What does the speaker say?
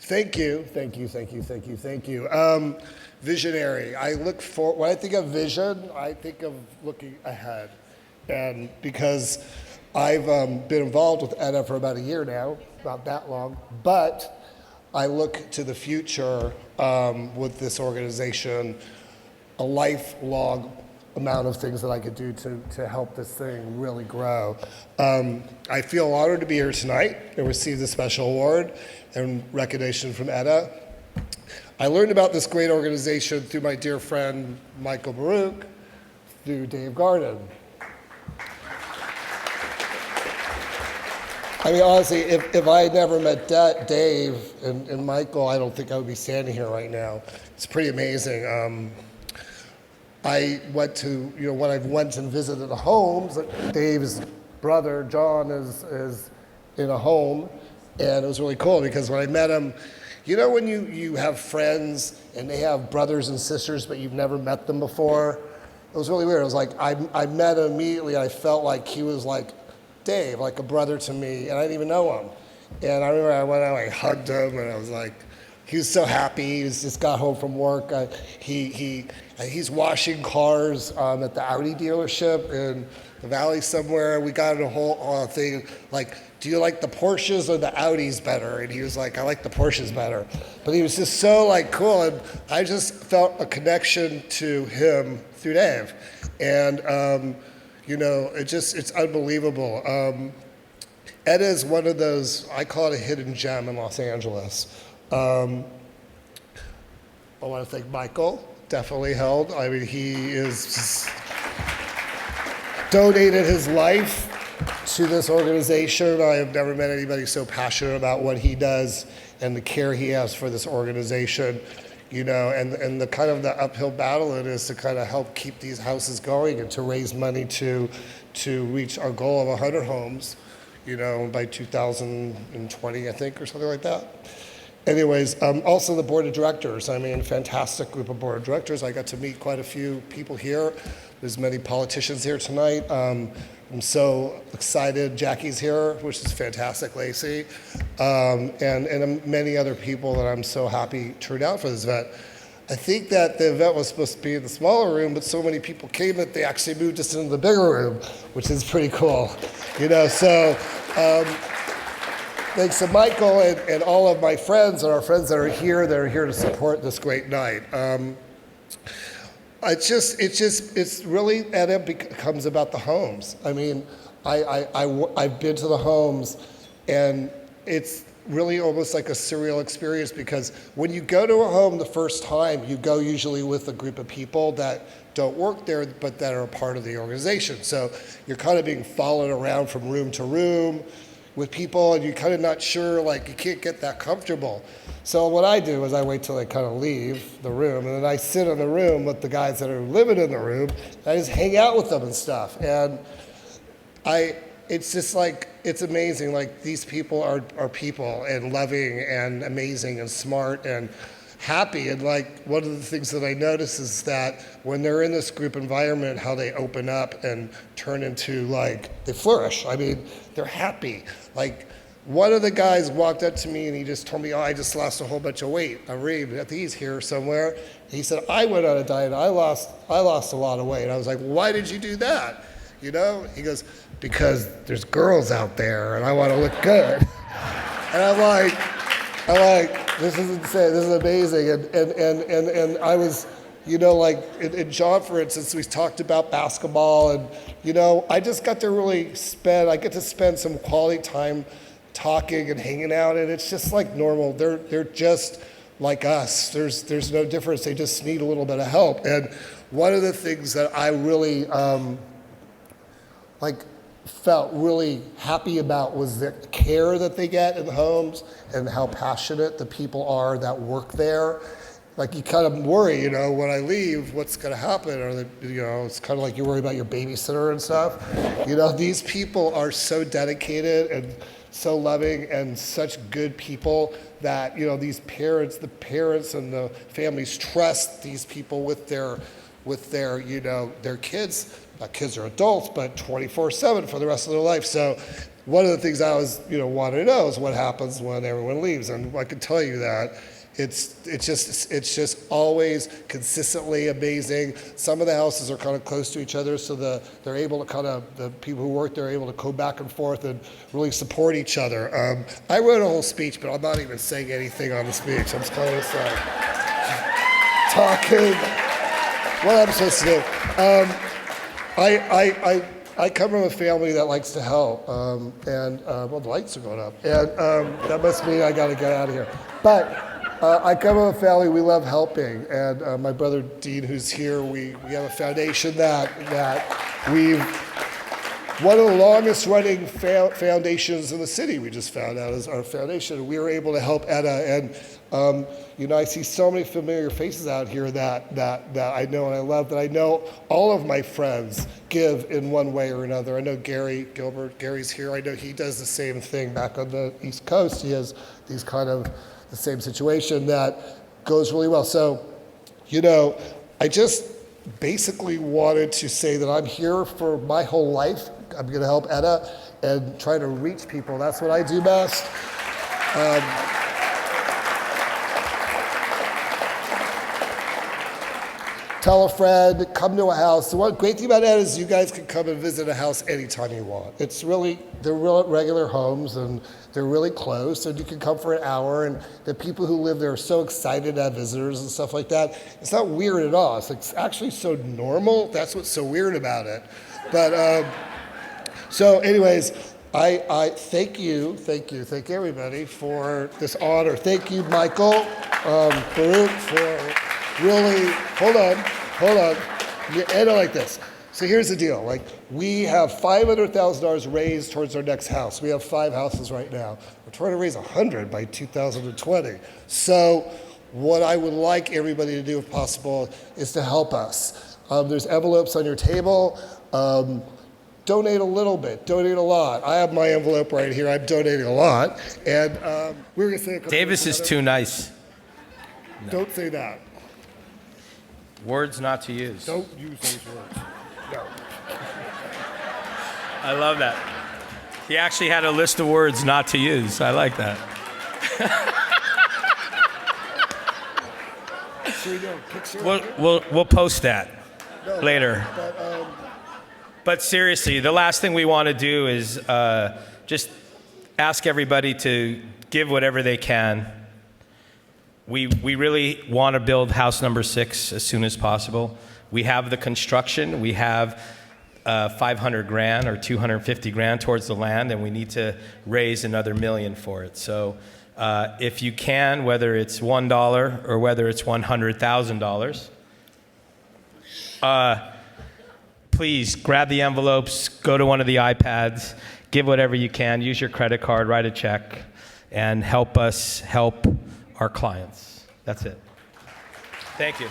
Thank you. Visionary. When I think of vision, I think of looking ahead. And because I've been involved with ETTA for about a year now, not that long, but I look to the future with this organization, a lifelong amount of things that I could do to help this thing really grow. I feel honored to be here tonight and receive this special award and recognition from ETTA. I learned about this great organization through my dear friend Michael Baruch, through Dave Garden. I mean, honestly, if I had never met Dave and Michael, I don't think I would be standing here right now. It's pretty amazing. I went to, when I went and visited the homes, Dave's brother, John, is in a home, and it was really cool because when I met him, when you have friends and they have brothers and sisters, but you've never met them before? It was really weird. It was like, I met him immediately, I felt like he was like Dave, like a brother to me, and I didn't even know him. And I remember I went out, I hugged him, and I was like, he was so happy. He just got home from work. He's washing cars at the Audi dealership in the valley somewhere. We got in a whole thing like, do you like the Porsches or the Audis better? And he was like, I like the Porsches better. But he was just so cool, and I just felt a connection to him through Dave. And it's unbelievable. ETTA is one of those, I call it a hidden gem in Los Angeles. I want to thank Michael, definitely held. I mean, he is donated his life to this organization. I have never met anybody so passionate about what he does and the care he has for this organization, and the kind of the uphill battle it is to kind of help keep these houses going and to raise money to reach our goal of 100 homes, by 2020, I think, or something like that. Anyways, also the board of directors. I mean, fantastic group of board of directors. I got to meet quite a few people here. There's many politicians here tonight. I'm so excited. Jackie's here, which is fantastic, Lacey, and many other people that I'm so happy turned out for this event. I think that the event was supposed to be in the smaller room, but so many people came that they actually moved us into the bigger room, which is pretty cool. Thanks to Michael and all of my friends and our friends that are here to support this great night. It's really, ETTA becomes about the homes. I mean, I've been to the homes, and it's really almost like a surreal experience because when you go to a home the first time, you go usually with a group of people that don't work there, but that are a part of the organization. So you're kind of being followed around from room to room with people, and you're kind of not sure, you can't get that comfortable. So what I do is I wait till they kind of leave the room, and then I sit in the room with the guys that are living in the room, and I just hang out with them and stuff. And it's just it's amazing. These people are people and loving and amazing and smart and happy. And one of the things that I notice is that when they're in this group environment, how they open up and turn into they flourish. I mean, they're happy. One of the guys walked up to me and he just told me, I just lost a whole bunch of weight. I think he's here somewhere. He said, I went on a diet, I lost a lot of weight. I was like, why did you do that? He goes, because there's girls out there and I want to look good. And I'm like, this is insane, this is amazing. And I was, in John, for instance, we talked about basketball, and, I just got to really I get to spend some quality time talking and hanging out, and it's just like normal. They're just like us. There's no difference. They just need a little bit of help. And one of the things that I really felt really happy about was the care that they get in the homes and how passionate the people are that work there. You kind of worry, when I leave, what's going to happen? Or it's kind of like you worry about your babysitter and stuff. These people are so dedicated and so loving and such good people that, the parents and the families trust these people with their kids. Not kids are adults, but 24/7 for the rest of their life. So one of the things I always, wanted to know is what happens when everyone leaves. And I can tell you that it's just always consistently amazing. Some of the houses are kind of close to each other, so they're able to the people who work there are able to go back and forth and really support each other. I wrote a whole speech, but I'm not even saying anything on the speech. I'm just kind of talking what I'm supposed to do. I come from a family that likes to help, and the lights are going up, and that must mean I got to get out of here. But I come from a family, we love helping, and my brother Dean, who's here, we have a foundation that we've, one of the longest running foundations in the city, we just found out, is our foundation. We were able to help ETTA, and I see so many familiar faces out here that I know and I love, that I know all of my friends give in one way or another. I know Gary Gilbert, Gary's here, I know he does the same thing back on the East Coast. He has these kind of the same situation that goes really well. So, I just basically wanted to say that I'm here for my whole life. I'm going to help ETTA and try to reach people. That's what I do best. Tell a friend, come to a house. The one great thing about ETTA is you guys can come and visit a house anytime you want. They're real regular homes, and they're really close, and you can come for an hour, and the people who live there are so excited to have visitors and stuff like that. It's not weird at all. It's actually so normal. That's what's so weird about it. But, so anyways, I thank everybody for this honor. Thank you, Michael, Baruch, for really, hold on. You end it like this. So here's the deal. We have $500,000 raised towards our next house. We have 5 houses right now. We're trying to raise 100 by 2020. So what I would like everybody to do, if possible, is to help us. There's envelopes on your table. Donate a little bit, donate a lot. I have my envelope right here. I'm donating a lot. And we were going to say a couple Davis is too nice. Don't say that. Words not to use. Don't use those words. No. I love that. He actually had a list of words not to use. I like that. Should we do a picture? We'll post that later. But, But seriously, the last thing we want to do is just ask everybody to give whatever they can. We really want to build house number 6 as soon as possible. We have the construction. We have $500,000 or $250,000 towards the land, and we need to raise another $1 million for it. So if you can, whether it's $1 or whether it's $100,000, please grab the envelopes, go to one of the iPads, give whatever you can, use your credit card, write a check, and help us help our clients. That's it. Thank you.